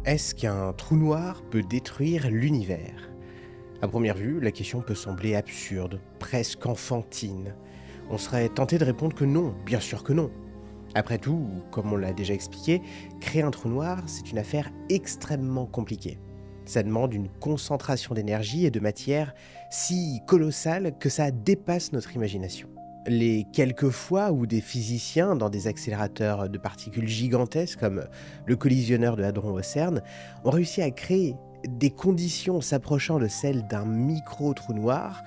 Est-ce qu'un trou noir peut détruire l'univers? À première vue, la question peut sembler absurde, presque enfantine. On serait tenté de répondre que non, bien sûr que non. Après tout, comme on l'a déjà expliqué, créer un trou noir, c'est une affaire extrêmement compliquée. Ça demande une concentration d'énergie et de matière si colossale que ça dépasse notre imagination. Les quelques fois où des physiciens, dans des accélérateurs de particules gigantesques comme le collisionneur de Hadron au CERN, ont réussi à créer des conditions s'approchant de celles d'un micro-trou noir,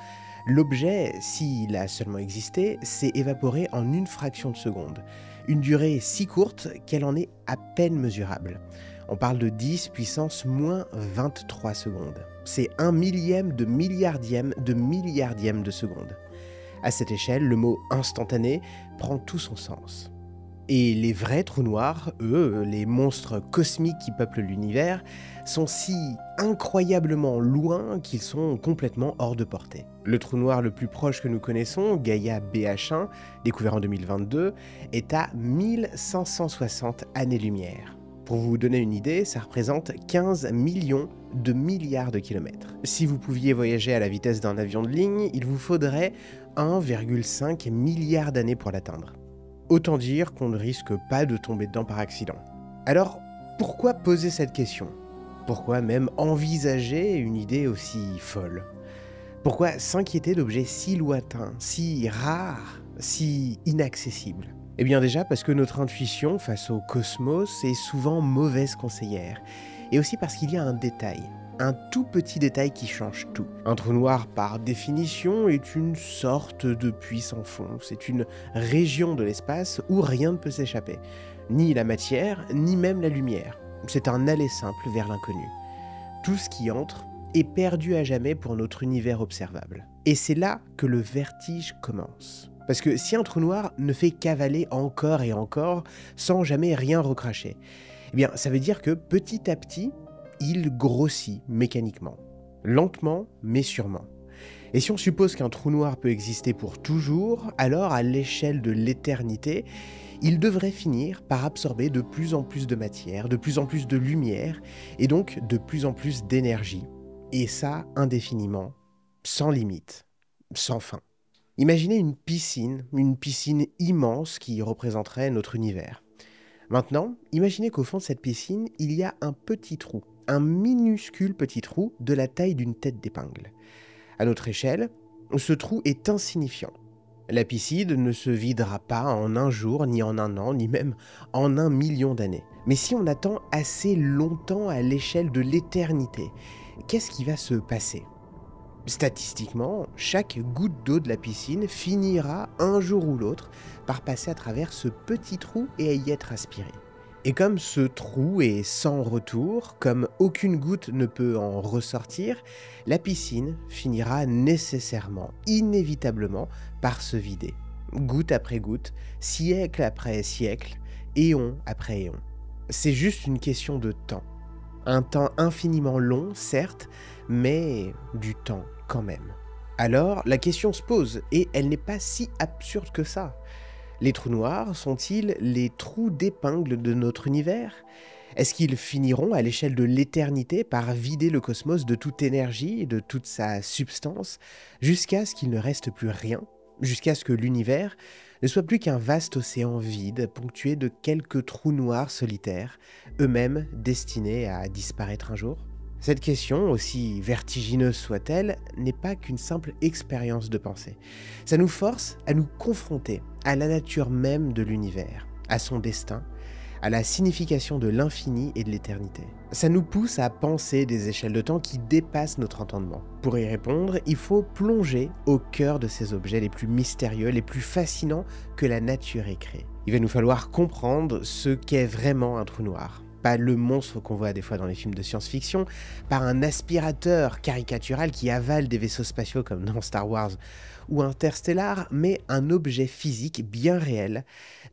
l'objet, s'il a seulement existé, s'est évaporé en une fraction de seconde. Une durée si courte qu'elle en est à peine mesurable. On parle de 10 puissance moins 23 secondes. C'est un millième de milliardième de seconde. À cette échelle, le mot instantané prend tout son sens. Et les vrais trous noirs, eux, les monstres cosmiques qui peuplent l'univers, sont si incroyablement loin qu'ils sont complètement hors de portée. Le trou noir le plus proche que nous connaissons, Gaïa BH1, découvert en 2022, est à 1560 années-lumière. Pour vous donner une idée, ça représente 15 millions de milliards de kilomètres. Si vous pouviez voyager à la vitesse d'un avion de ligne, il vous faudrait 1,5 milliard d'années pour l'atteindre. Autant dire qu'on ne risque pas de tomber dedans par accident. Alors, pourquoi poser cette question? Pourquoi même envisager une idée aussi folle? Pourquoi s'inquiéter d'objets si lointains, si rares, si inaccessibles? Eh bien déjà parce que notre intuition face au cosmos est souvent mauvaise conseillère. Et aussi parce qu'il y a un détail. Un tout petit détail qui change tout. Un trou noir, par définition, est une sorte de puits sans fond. C'est une région de l'espace où rien ne peut s'échapper. Ni la matière, ni même la lumière. C'est un aller simple vers l'inconnu. Tout ce qui entre est perdu à jamais pour notre univers observable. Et c'est là que le vertige commence. Parce que si un trou noir ne fait qu'avaler encore et encore, sans jamais rien recracher, eh bien ça veut dire que petit à petit, il grossit mécaniquement. Lentement, mais sûrement. Et si on suppose qu'un trou noir peut exister pour toujours, alors à l'échelle de l'éternité, il devrait finir par absorber de plus en plus de matière, de plus en plus de lumière, et donc de plus en plus d'énergie. Et ça, indéfiniment, sans limite, sans fin. Imaginez une piscine immense qui représenterait notre univers. Maintenant, imaginez qu'au fond de cette piscine, il y a un petit trou, un minuscule petit trou de la taille d'une tête d'épingle. À notre échelle, ce trou est insignifiant. La piscine ne se videra pas en un jour, ni en un an, ni même en 1 million d'années. Mais si on attend assez longtemps à l'échelle de l'éternité, qu'est-ce qui va se passer ? Statistiquement, chaque goutte d'eau de la piscine finira un jour ou l'autre par passer à travers ce petit trou et à y être aspirée. Et comme ce trou est sans retour, comme aucune goutte ne peut en ressortir, la piscine finira nécessairement, inévitablement, par se vider. Goutte après goutte, siècle après siècle, éon après éon. C'est juste une question de temps. Un temps infiniment long, certes, mais du temps quand même. Alors, la question se pose, et elle n'est pas si absurde que ça. Les trous noirs sont-ils les trous d'épingle de notre univers? Est-ce qu'ils finiront à l'échelle de l'éternité par vider le cosmos de toute énergie et de toute sa substance, jusqu'à ce qu'il ne reste plus rien, jusqu'à ce que l'univers ne soit plus qu'un vaste océan vide, ponctué de quelques trous noirs solitaires, eux-mêmes destinés à disparaître un jour? Cette question, aussi vertigineuse soit-elle, n'est pas qu'une simple expérience de pensée. Ça nous force à nous confronter à la nature même de l'univers, à son destin, à la signification de l'infini et de l'éternité. Ça nous pousse à penser des échelles de temps qui dépassent notre entendement. Pour y répondre, il faut plonger au cœur de ces objets les plus mystérieux, les plus fascinants que la nature ait créés. Il va nous falloir comprendre ce qu'est vraiment un trou noir. Pas le monstre qu'on voit des fois dans les films de science-fiction, pas un aspirateur caricatural qui avale des vaisseaux spatiaux comme dans Star Wars ou Interstellar, mais un objet physique bien réel,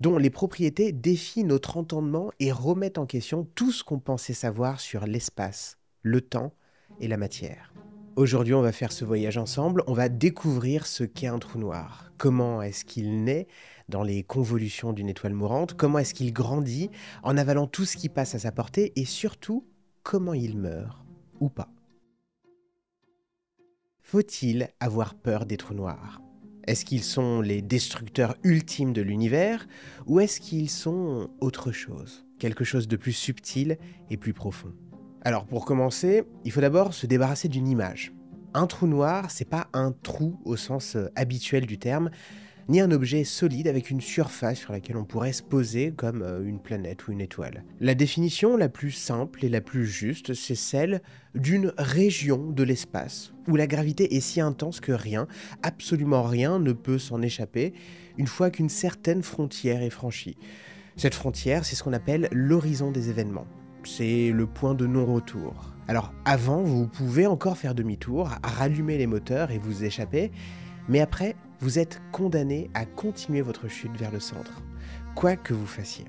dont les propriétés défient notre entendement et remettent en question tout ce qu'on pensait savoir sur l'espace, le temps et la matière. Aujourd'hui, on va faire ce voyage ensemble, on va découvrir ce qu'est un trou noir. Comment est-ce qu'il naît dans les convolutions d'une étoile mourante? Comment est-ce qu'il grandit en avalant tout ce qui passe à sa portée? Et surtout, comment ils meurent ou pas. Faut-il avoir peur des trous noirs? Est-ce qu'ils sont les destructeurs ultimes de l'univers ou est-ce qu'ils sont autre chose? Quelque chose de plus subtil et plus profond. Alors pour commencer, il faut d'abord se débarrasser d'une image. Un trou noir, c'est pas un trou au sens habituel du terme, ni un objet solide avec une surface sur laquelle on pourrait se poser comme une planète ou une étoile. La définition la plus simple et la plus juste, c'est celle d'une région de l'espace, où la gravité est si intense que rien, absolument rien ne peut s'en échapper, une fois qu'une certaine frontière est franchie. Cette frontière, c'est ce qu'on appelle l'horizon des événements. C'est le point de non-retour. Alors avant, vous pouvez encore faire demi-tour, rallumer les moteurs et vous échapper, mais après, vous êtes condamné à continuer votre chute vers le centre, quoi que vous fassiez.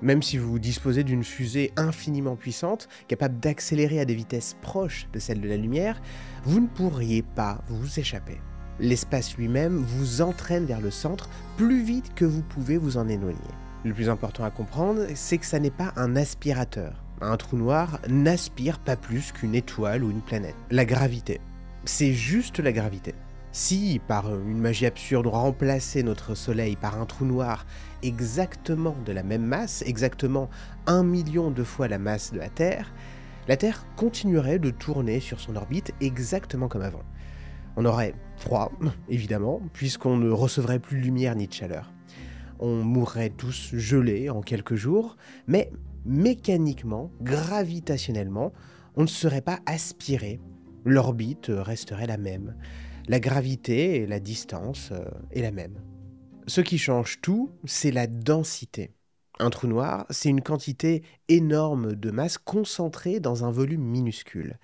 Même si vous disposez d'une fusée infiniment puissante, capable d'accélérer à des vitesses proches de celles de la lumière, vous ne pourriez pas vous échapper. L'espace lui-même vous entraîne vers le centre plus vite que vous pouvez vous en éloigner. Le plus important à comprendre, c'est que ça n'est pas un aspirateur. Un trou noir n'aspire pas plus qu'une étoile ou une planète. La gravité, c'est juste la gravité. Si, par une magie absurde, on remplaçait notre Soleil par un trou noir exactement de la même masse, exactement 1 million de fois la masse de la Terre continuerait de tourner sur son orbite exactement comme avant. On aurait froid, évidemment, puisqu'on ne recevrait plus de lumière ni de chaleur. On mourrait tous gelés en quelques jours, mais mécaniquement, gravitationnellement, on ne serait pas aspiré. L'orbite resterait la même. La gravité et la distance est la même. Ce qui change tout, c'est la densité. Un trou noir, c'est une quantité énorme de masse concentrée dans un volume minuscule.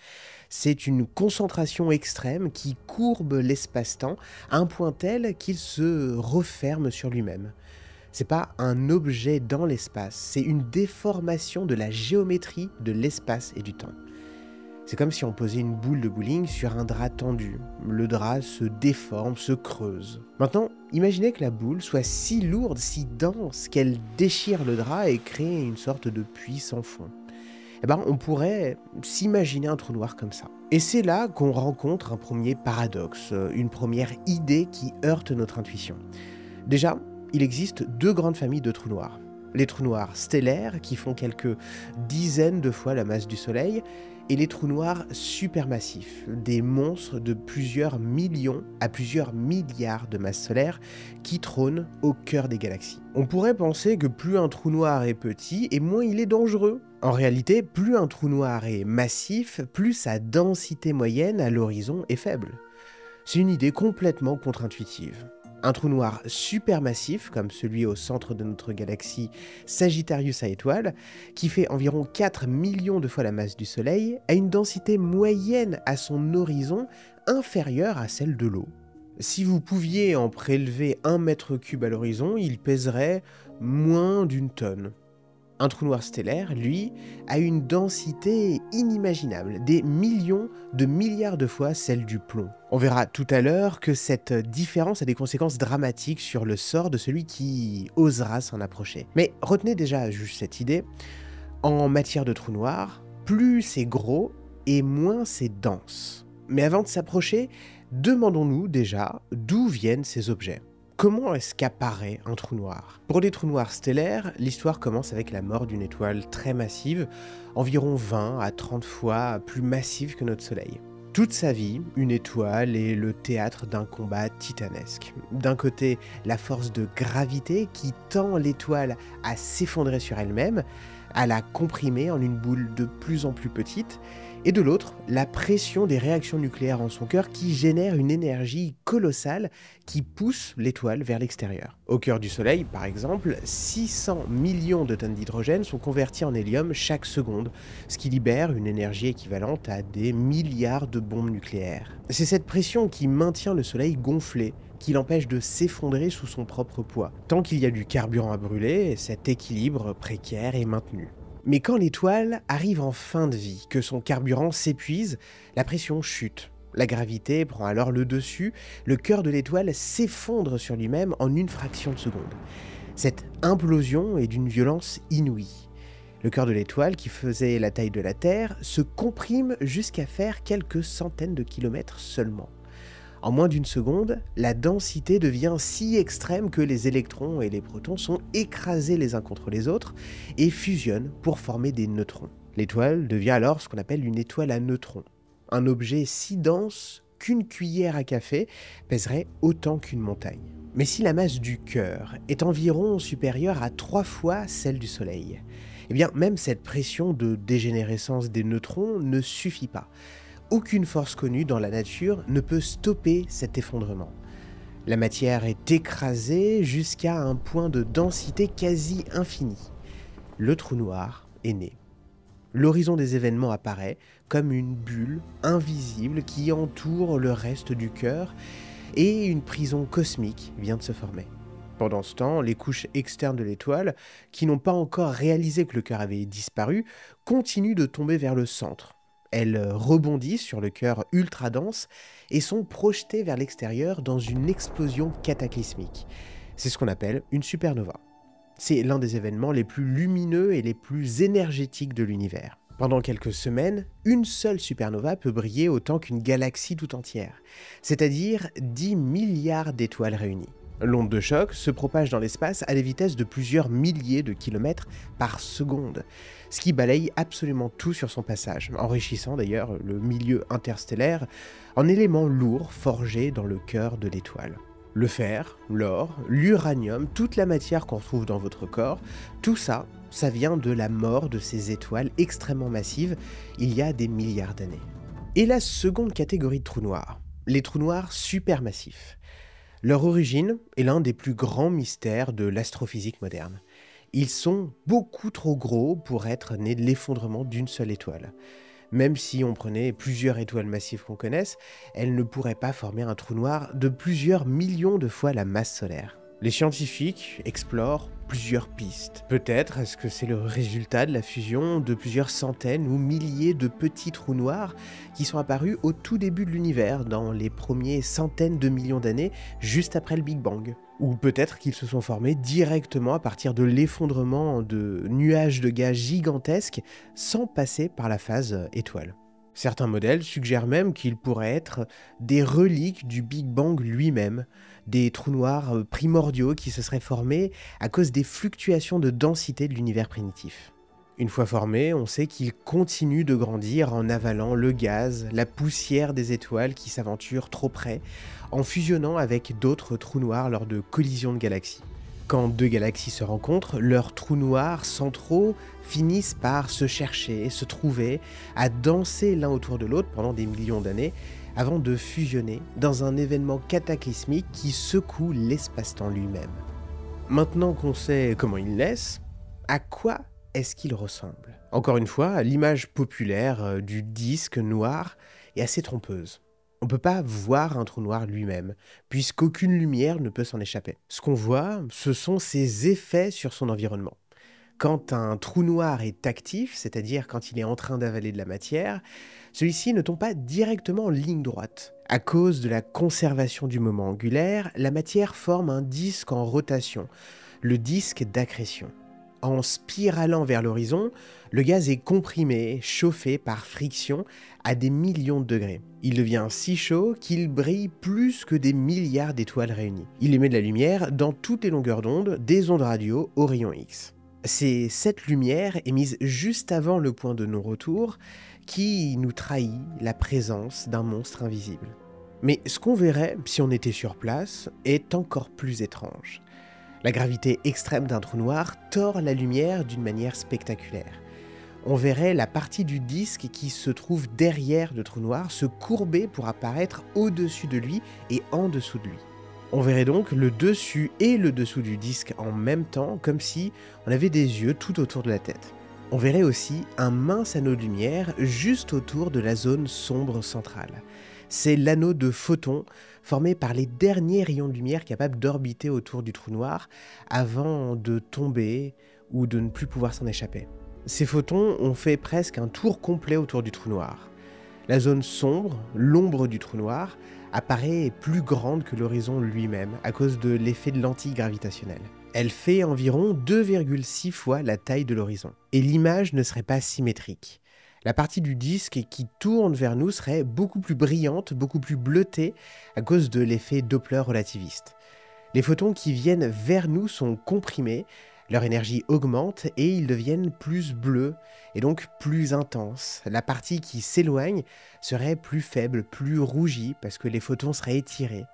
C'est une concentration extrême qui courbe l'espace-temps à un point tel qu'il se referme sur lui-même. C'est pas un objet dans l'espace, c'est une déformation de la géométrie de l'espace et du temps. C'est comme si on posait une boule de bowling sur un drap tendu. Le drap se déforme, se creuse. Maintenant, imaginez que la boule soit si lourde, si dense, qu'elle déchire le drap et crée une sorte de puits sans fond. On pourrait s'imaginer un trou noir comme ça. Et c'est là qu'on rencontre un premier paradoxe, une première idée qui heurte notre intuition. Déjà, il existe deux grandes familles de trous noirs. Les trous noirs stellaires, qui font quelques dizaines de fois la masse du Soleil, et les trous noirs supermassifs, des monstres de plusieurs millions à plusieurs milliards de masses solaires qui trônent au cœur des galaxies. On pourrait penser que plus un trou noir est petit et moins il est dangereux. En réalité, plus un trou noir est massif, plus sa densité moyenne à l'horizon est faible. C'est une idée complètement contre-intuitive. Un trou noir supermassif, comme celui au centre de notre galaxie Sagittarius à étoiles, qui fait environ 4 millions de fois la masse du Soleil, a une densité moyenne à son horizon inférieure à celle de l'eau. Si vous pouviez en prélever 1 mètre cube à l'horizon, il pèserait moins d'1 tonne. Un trou noir stellaire, lui, a une densité inimaginable, des millions de milliards de fois celle du plomb. On verra tout à l'heure que cette différence a des conséquences dramatiques sur le sort de celui qui osera s'en approcher. Mais retenez déjà juste cette idée, en matière de trou noir, plus c'est gros et moins c'est dense. Mais avant de s'approcher, demandons-nous déjà d'où viennent ces objets. Comment est-ce qu'apparaît un trou noir? Pour les trous noirs stellaires, l'histoire commence avec la mort d'une étoile très massive, environ 20 à 30 fois plus massive que notre Soleil. Toute sa vie, une étoile est le théâtre d'un combat titanesque. D'un côté, la force de gravité qui tend l'étoile à s'effondrer sur elle-même, à la comprimer en une boule de plus en plus petite, et de l'autre, la pression des réactions nucléaires en son cœur qui génère une énergie colossale qui pousse l'étoile vers l'extérieur. Au cœur du Soleil, par exemple, 600 millions de tonnes d'hydrogène sont converties en hélium chaque seconde, ce qui libère une énergie équivalente à des milliards de bombes nucléaires. C'est cette pression qui maintient le Soleil gonflé, qui l'empêche de s'effondrer sous son propre poids. Tant qu'il y a du carburant à brûler, cet équilibre précaire est maintenu. Mais quand l'étoile arrive en fin de vie, que son carburant s'épuise, la pression chute. La gravité prend alors le dessus, le cœur de l'étoile s'effondre sur lui-même en une fraction de seconde. Cette implosion est d'une violence inouïe. Le cœur de l'étoile, qui faisait la taille de la Terre, se comprime jusqu'à faire quelques centaines de kilomètres seulement. En moins d'une seconde, la densité devient si extrême que les électrons et les protons sont écrasés les uns contre les autres et fusionnent pour former des neutrons. L'étoile devient alors ce qu'on appelle une étoile à neutrons, un objet si dense qu'une cuillère à café pèserait autant qu'une montagne. Mais si la masse du cœur est environ supérieure à 3 fois celle du Soleil, eh bien même cette pression de dégénérescence des neutrons ne suffit pas. Aucune force connue dans la nature ne peut stopper cet effondrement. La matière est écrasée jusqu'à un point de densité quasi infini. Le trou noir est né. L'horizon des événements apparaît comme une bulle invisible qui entoure le reste du cœur et une prison cosmique vient de se former. Pendant ce temps, les couches externes de l'étoile, qui n'ont pas encore réalisé que le cœur avait disparu, continuent de tomber vers le centre. Elles rebondissent sur le cœur ultra dense et sont projetées vers l'extérieur dans une explosion cataclysmique. C'est ce qu'on appelle une supernova. C'est l'un des événements les plus lumineux et les plus énergétiques de l'univers. Pendant quelques semaines, une seule supernova peut briller autant qu'une galaxie tout entière, c'est-à-dire 10 milliards d'étoiles réunies. L'onde de choc se propage dans l'espace à des vitesses de plusieurs milliers de kilomètres par seconde, ce qui balaye absolument tout sur son passage, enrichissant d'ailleurs le milieu interstellaire en éléments lourds forgés dans le cœur de l'étoile. Le fer, l'or, l'uranium, toute la matière qu'on retrouve dans votre corps, tout ça, ça vient de la mort de ces étoiles extrêmement massives il y a des milliards d'années. Et la seconde catégorie de trous noirs, les trous noirs supermassifs. Leur origine est l'un des plus grands mystères de l'astrophysique moderne. Ils sont beaucoup trop gros pour être nés de l'effondrement d'une seule étoile. Même si on prenait plusieurs étoiles massives qu'on connaisse, elles ne pourraient pas former un trou noir de plusieurs millions de fois la masse solaire. Les scientifiques explorent plusieurs pistes. Peut-être est-ce que c'est le résultat de la fusion de plusieurs centaines ou milliers de petits trous noirs qui sont apparus au tout début de l'univers, dans les premiers centaines de millions d'années, juste après le Big Bang. Ou peut-être qu'ils se sont formés directement à partir de l'effondrement de nuages de gaz gigantesques sans passer par la phase étoile. Certains modèles suggèrent même qu'ils pourraient être des reliques du Big Bang lui-même, des trous noirs primordiaux qui se seraient formés à cause des fluctuations de densité de l'univers primitif. Une fois formés, on sait qu'ils continuent de grandir en avalant le gaz, la poussière des étoiles qui s'aventurent trop près, en fusionnant avec d'autres trous noirs lors de collisions de galaxies. Quand deux galaxies se rencontrent, leurs trous noirs centraux finissent par se chercher, se trouver, à danser l'un autour de l'autre pendant des millions d'années, avant de fusionner dans un événement cataclysmique qui secoue l'espace-temps lui-même. Maintenant qu'on sait comment ils naissent, à quoi est-ce qu'ils ressemblent? Encore une fois, l'image populaire du disque noir est assez trompeuse. On ne peut pas voir un trou noir lui-même, puisqu'aucune lumière ne peut s'en échapper. Ce qu'on voit, ce sont ses effets sur son environnement. Quand un trou noir est actif, c'est-à-dire quand il est en train d'avaler de la matière, celui-ci ne tombe pas directement en ligne droite. À cause de la conservation du moment angulaire, la matière forme un disque en rotation, le disque d'accrétion. En spiralant vers l'horizon, le gaz est comprimé, chauffé par friction à des millions de degrés. Il devient si chaud qu'il brille plus que des milliards d'étoiles réunies. Il émet de la lumière dans toutes les longueurs d'onde, des ondes radio aux rayons X. C'est cette lumière émise juste avant le point de non-retour qui nous trahit la présence d'un monstre invisible. Mais ce qu'on verrait si on était sur place est encore plus étrange. La gravité extrême d'un trou noir tord la lumière d'une manière spectaculaire. On verrait la partie du disque qui se trouve derrière le trou noir se courber pour apparaître au-dessus de lui et en dessous de lui. On verrait donc le dessus et le dessous du disque en même temps, comme si on avait des yeux tout autour de la tête. On verrait aussi un mince anneau de lumière juste autour de la zone sombre centrale. C'est l'anneau de photons formé par les derniers rayons de lumière capables d'orbiter autour du trou noir avant de tomber ou de ne plus pouvoir s'en échapper. Ces photons ont fait presque un tour complet autour du trou noir. La zone sombre, l'ombre du trou noir, apparaît plus grande que l'horizon lui-même à cause de l'effet de lentille gravitationnelle. Elle fait environ 2,6 fois la taille de l'horizon. Et l'image ne serait pas symétrique. La partie du disque qui tourne vers nous serait beaucoup plus brillante, beaucoup plus bleutée à cause de l'effet Doppler relativiste. Les photons qui viennent vers nous sont comprimés, leur énergie augmente et ils deviennent plus bleus et donc plus intenses. La partie qui s'éloigne serait plus faible, plus rougie parce que les photons seraient étirés.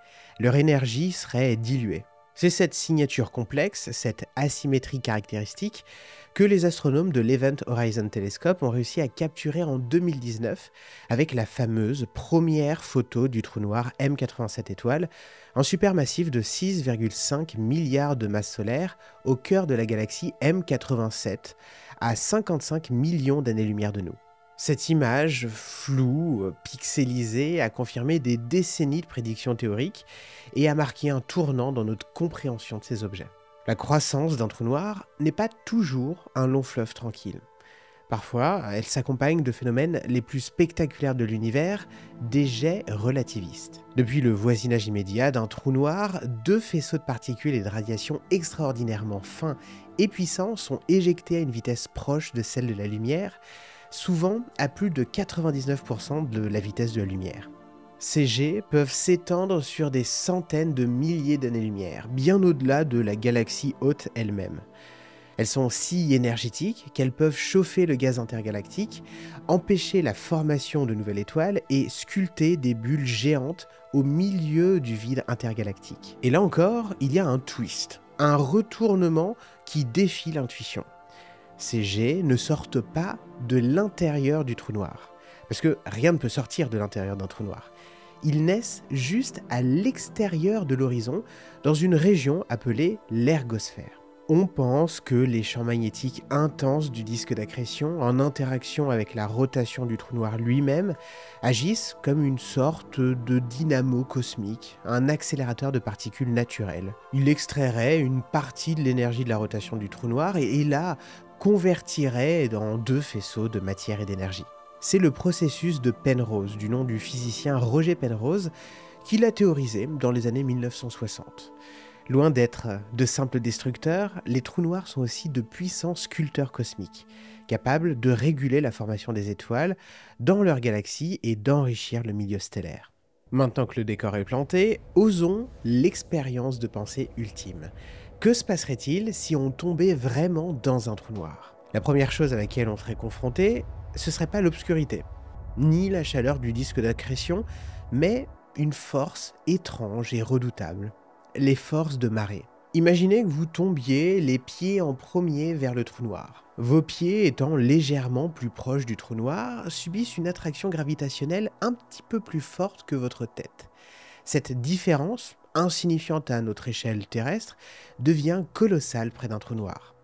Leur énergie serait diluée. C'est cette signature complexe, cette asymétrie caractéristique, que les astronomes de l'Event Horizon Telescope ont réussi à capturer en 2019 avec la fameuse première photo du trou noir M87 étoile, un supermassif de 6,5 milliards de masses solaires au cœur de la galaxie M87, à 55 millions d'années-lumière de nous. Cette image, floue, pixelisée, a confirmé des décennies de prédictions théoriques et a marqué un tournant dans notre compréhension de ces objets. La croissance d'un trou noir n'est pas toujours un long fleuve tranquille. Parfois, elle s'accompagne de phénomènes les plus spectaculaires de l'univers, des jets relativistes. Depuis le voisinage immédiat d'un trou noir, deux faisceaux de particules et de radiation extraordinairement fins et puissants sont éjectés à une vitesse proche de celle de la lumière, souvent à plus de 99% de la vitesse de la lumière. Ces jets peuvent s'étendre sur des centaines de milliers d'années-lumière, bien au-delà de la galaxie haute elle-même. Elles sont si énergétiques qu'elles peuvent chauffer le gaz intergalactique, empêcher la formation de nouvelles étoiles et sculpter des bulles géantes au milieu du vide intergalactique. Et là encore, il y a un twist, un retournement qui défie l'intuition. Ces jets ne sortent pas de l'intérieur du trou noir, parce que rien ne peut sortir de l'intérieur d'un trou noir. Ils naissent juste à l'extérieur de l'horizon, dans une région appelée l'ergosphère. On pense que les champs magnétiques intenses du disque d'accrétion, en interaction avec la rotation du trou noir lui-même, agissent comme une sorte de dynamo cosmique, un accélérateur de particules naturelles. Il extrairait une partie de l'énergie de la rotation du trou noir et la convertirait dans deux faisceaux de matière et d'énergie. C'est le processus de Penrose, du nom du physicien Roger Penrose, qui l'a théorisé dans les années 1960. Loin d'être de simples destructeurs, les trous noirs sont aussi de puissants sculpteurs cosmiques, capables de réguler la formation des étoiles dans leur galaxie et d'enrichir le milieu stellaire. Maintenant que le décor est planté, osons l'expérience de pensée ultime. Que se passerait-il si on tombait vraiment dans un trou noir ? La première chose à laquelle on serait confronté, ce serait pas l'obscurité, ni la chaleur du disque d'accrétion, mais une force étrange et redoutable. Les forces de marée. Imaginez que vous tombiez les pieds en premier vers le trou noir. Vos pieds étant légèrement plus proches du trou noir, subissent une attraction gravitationnelle un petit peu plus forte que votre tête. Cette différence, insignifiante à notre échelle terrestre, devient colossale près d'un trou noir.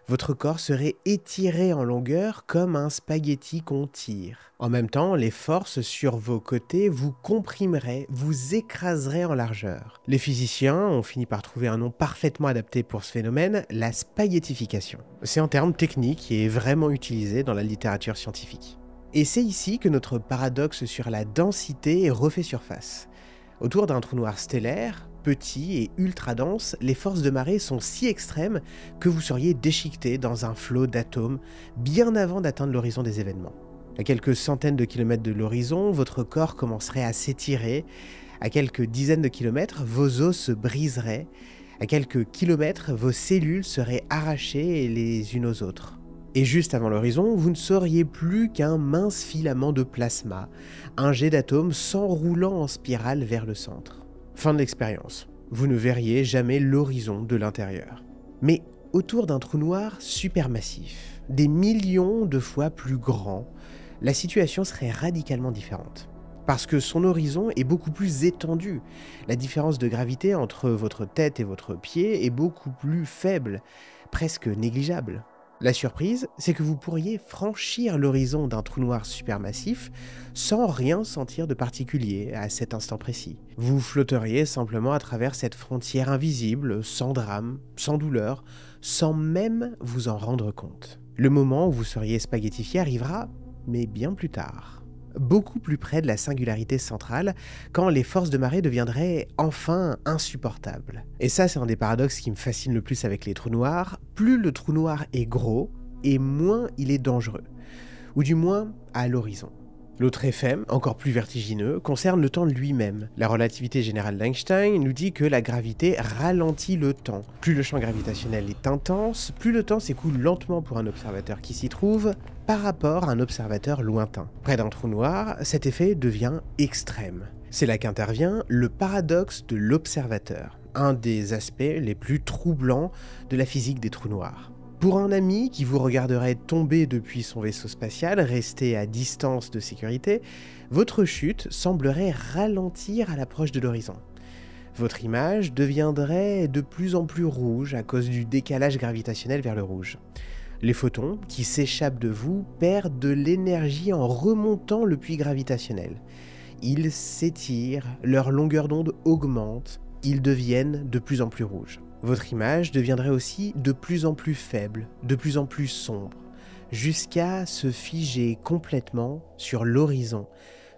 Votre corps serait étiré en longueur comme un spaghetti qu'on tire. En même temps, les forces sur vos côtés vous comprimeraient, vous écraseraient en largeur. Les physiciens ont fini par trouver un nom parfaitement adapté pour ce phénomène, la spaghettification. C'est un terme technique qui est vraiment utilisé dans la littérature scientifique. Et c'est ici que notre paradoxe sur la densité refait surface. Autour d'un trou noir stellaire, petit et ultra dense, les forces de marée sont si extrêmes que vous seriez déchiqueté dans un flot d'atomes bien avant d'atteindre l'horizon des événements. À quelques centaines de kilomètres de l'horizon, votre corps commencerait à s'étirer. À quelques dizaines de kilomètres, vos os se briseraient. À quelques kilomètres, vos cellules seraient arrachées les unes aux autres. Et juste avant l'horizon, vous ne seriez plus qu'un mince filament de plasma, un jet d'atomes s'enroulant en spirale vers le centre. Fin de l'expérience. Vous ne verriez jamais l'horizon de l'intérieur. Mais autour d'un trou noir supermassif, des millions de fois plus grand, la situation serait radicalement différente. Parce que son horizon est beaucoup plus étendu. La différence de gravité entre votre tête et votre pied est beaucoup plus faible, presque négligeable. La surprise, c'est que vous pourriez franchir l'horizon d'un trou noir supermassif sans rien sentir de particulier à cet instant précis. Vous flotteriez simplement à travers cette frontière invisible, sans drame, sans douleur, sans même vous en rendre compte. Le moment où vous seriez spaghettifié arrivera, mais bien plus tard. beaucoup plus près de la singularité centrale, quand les forces de marée deviendraient enfin insupportables. Et ça, c'est un des paradoxes qui me fascine le plus avec les trous noirs. Plus le trou noir est gros, et moins il est dangereux. Ou du moins, à l'horizon. L'autre effet, encore plus vertigineux, concerne le temps lui-même. La relativité générale d'Einstein nous dit que la gravité ralentit le temps. Plus le champ gravitationnel est intense, plus le temps s'écoule lentement pour un observateur qui s'y trouve, par rapport à un observateur lointain. Près d'un trou noir, cet effet devient extrême. C'est là qu'intervient le paradoxe de l'observateur, un des aspects les plus troublants de la physique des trous noirs. Pour un ami qui vous regarderait tomber depuis son vaisseau spatial, resté à distance de sécurité, votre chute semblerait ralentir à l'approche de l'horizon. Votre image deviendrait de plus en plus rouge à cause du décalage gravitationnel vers le rouge. Les photons qui s'échappent de vous perdent de l'énergie en remontant le puits gravitationnel. Ils s'étirent, leur longueur d'onde augmente, ils deviennent de plus en plus rouges. Votre image deviendrait aussi de plus en plus faible, de plus en plus sombre, jusqu'à se figer complètement sur l'horizon,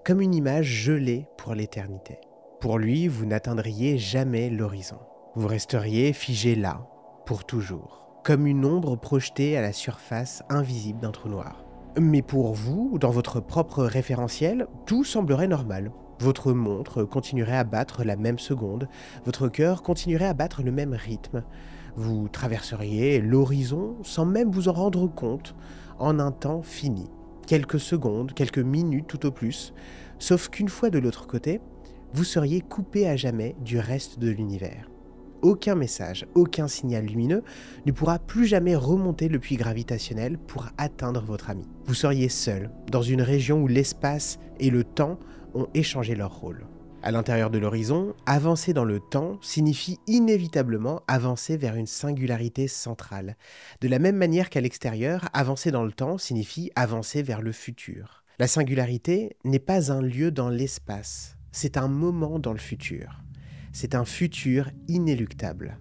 comme une image gelée pour l'éternité. Pour lui, vous n'atteindriez jamais l'horizon. Vous resteriez figé là, pour toujours, comme une ombre projetée à la surface invisible d'un trou noir. Mais pour vous, dans votre propre référentiel, tout semblerait normal. Votre montre continuerait à battre la même seconde, votre cœur continuerait à battre le même rythme. Vous traverseriez l'horizon sans même vous en rendre compte, en un temps fini. Quelques secondes, quelques minutes tout au plus, sauf qu'une fois de l'autre côté, vous seriez coupé à jamais du reste de l'univers. Aucun message, aucun signal lumineux ne pourra plus jamais remonter le puits gravitationnel pour atteindre votre ami. Vous seriez seul, dans une région où l'espace et le temps ont échangé leur rôle. À l'intérieur de l'horizon, avancer dans le temps signifie inévitablement avancer vers une singularité centrale. De la même manière qu'à l'extérieur, avancer dans le temps signifie avancer vers le futur. La singularité n'est pas un lieu dans l'espace, c'est un moment dans le futur. C'est un futur inéluctable.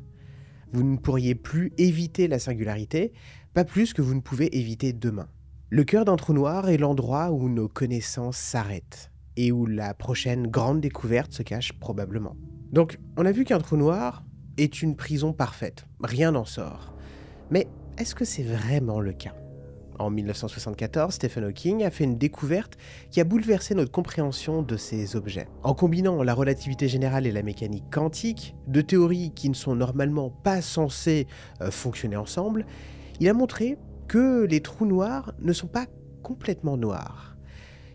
Vous ne pourriez plus éviter la singularité, pas plus que vous ne pouvez éviter demain. Le cœur d'un trou noir est l'endroit où nos connaissances s'arrêtent et où la prochaine grande découverte se cache probablement. Donc, on a vu qu'un trou noir est une prison parfaite, rien n'en sort. Mais est-ce que c'est vraiment le cas ? En 1974, Stephen Hawking a fait une découverte qui a bouleversé notre compréhension de ces objets. En combinant la relativité générale et la mécanique quantique, deux théories qui ne sont normalement pas censées fonctionner ensemble, il a montré que les trous noirs ne sont pas complètement noirs.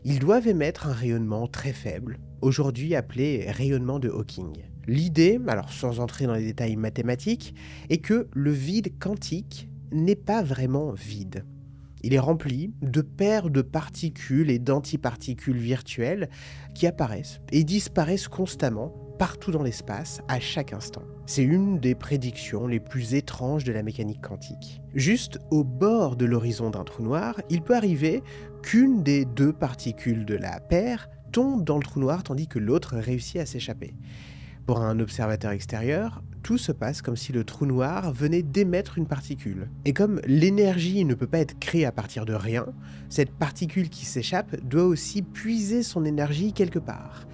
Ils doivent émettre un rayonnement très faible, aujourd'hui appelé rayonnement de Hawking. L'idée, alors sans entrer dans les détails mathématiques, est que le vide quantique n'est pas vraiment vide. Il est rempli de paires de particules et d'antiparticules virtuelles qui apparaissent et disparaissent constamment partout dans l'espace à chaque instant. C'est une des prédictions les plus étranges de la mécanique quantique. Juste au bord de l'horizon d'un trou noir, il peut arriver qu'une des deux particules de la paire tombe dans le trou noir tandis que l'autre réussit à s'échapper. Pour un observateur extérieur, tout se passe comme si le trou noir venait d'émettre une particule. Et comme l'énergie ne peut pas être créée à partir de rien, cette particule qui s'échappe doit aussi puiser son énergie quelque part.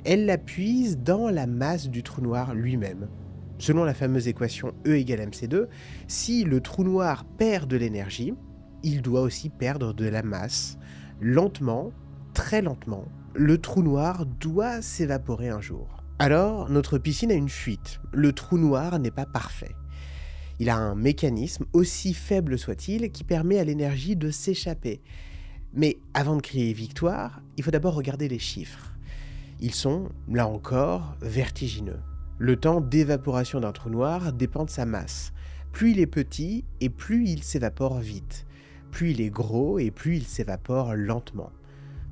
Elle la puise dans la masse du trou noir lui-même. Selon la fameuse équation E égale mc2, si le trou noir perd de l'énergie, il doit aussi perdre de la masse. Lentement, très lentement, le trou noir doit s'évaporer un jour. Alors, notre piscine a une fuite. Le trou noir n'est pas parfait. Il a un mécanisme, aussi faible soit-il, qui permet à l'énergie de s'échapper. Mais avant de crier victoire, il faut d'abord regarder les chiffres. Ils sont, là encore, vertigineux. Le temps d'évaporation d'un trou noir dépend de sa masse. Plus il est petit et plus il s'évapore vite. Plus il est gros et plus il s'évapore lentement.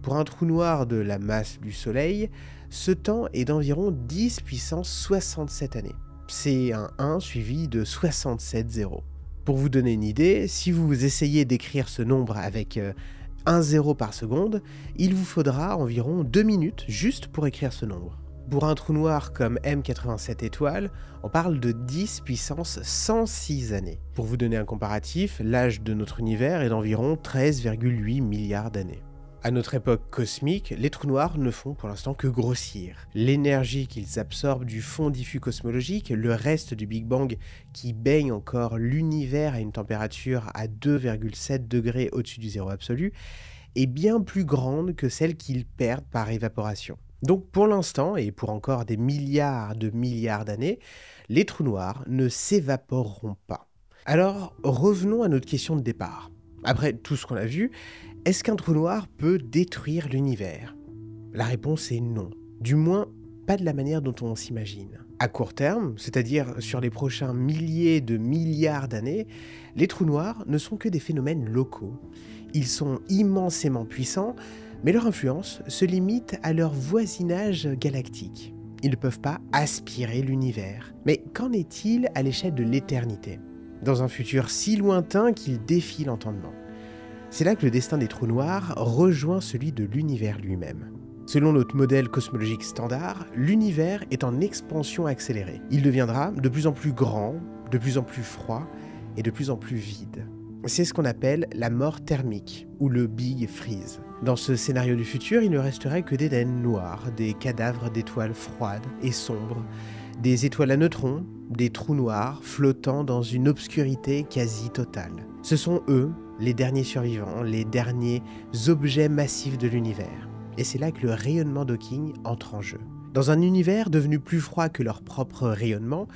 Pour un trou noir de la masse du Soleil, ce temps est d'environ 10 puissance 67 années. C'est un 1 suivi de 67 zéros. Pour vous donner une idée, si vous essayez d'écrire ce nombre avec 1 zéro par seconde, il vous faudra environ 2 minutes juste pour écrire ce nombre. Pour un trou noir comme M87 étoiles, on parle de 10 puissance 106 années. Pour vous donner un comparatif, l'âge de notre univers est d'environ 13,8 milliards d'années. À notre époque cosmique, les trous noirs ne font pour l'instant que grossir. L'énergie qu'ils absorbent du fond diffus cosmologique, le reste du Big Bang qui baigne encore l'univers à une température à 2,7 degrés au-dessus du zéro absolu, est bien plus grande que celle qu'ils perdent par évaporation. Donc pour l'instant, et pour encore des milliards de milliards d'années, les trous noirs ne s'évaporeront pas. Alors revenons à notre question de départ. Après tout ce qu'on a vu, est-ce qu'un trou noir peut détruire l'univers? La réponse est non. Du moins, pas de la manière dont on s'imagine. À court terme, c'est-à-dire sur les prochains milliers de milliards d'années, les trous noirs ne sont que des phénomènes locaux. Ils sont immensément puissants, mais leur influence se limite à leur voisinage galactique. Ils ne peuvent pas aspirer l'univers. Mais qu'en est-il à l'échelle de l'éternité? Dans un futur si lointain qu'il défie l'entendement. C'est là que le destin des trous noirs rejoint celui de l'univers lui-même. Selon notre modèle cosmologique standard, l'univers est en expansion accélérée. Il deviendra de plus en plus grand, de plus en plus froid et de plus en plus vide. C'est ce qu'on appelle la mort thermique ou le Big Freeze. Dans ce scénario du futur, il ne resterait que des naines noires, des cadavres d'étoiles froides et sombres, des étoiles à neutrons, des trous noirs flottant dans une obscurité quasi totale. Ce sont eux, les derniers survivants, les derniers objets massifs de l'univers. Et c'est là que le rayonnement d'Hawking entre en jeu. Dans un univers devenu plus froid que leur propre rayonnement,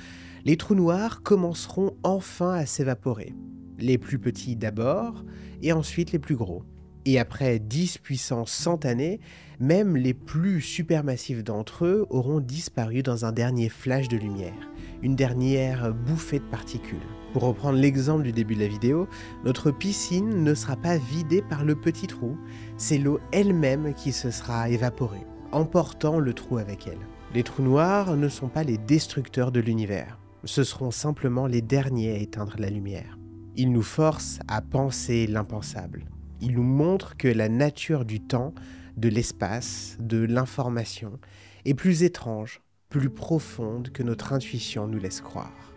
les trous noirs commenceront enfin à s'évaporer. Les plus petits d'abord, et ensuite les plus gros. Et après 10 puissance 100 années, même les plus supermassifs d'entre eux auront disparu dans un dernier flash de lumière, une dernière bouffée de particules. Pour reprendre l'exemple du début de la vidéo, notre piscine ne sera pas vidée par le petit trou, c'est l'eau elle-même qui se sera évaporée, emportant le trou avec elle. Les trous noirs ne sont pas les destructeurs de l'univers, ce seront simplement les derniers à éteindre la lumière. Ils nous forcent à penser l'impensable. Ils nous montrent que la nature du temps, de l'espace, de l'information est plus étrange, plus profonde que notre intuition nous laisse croire.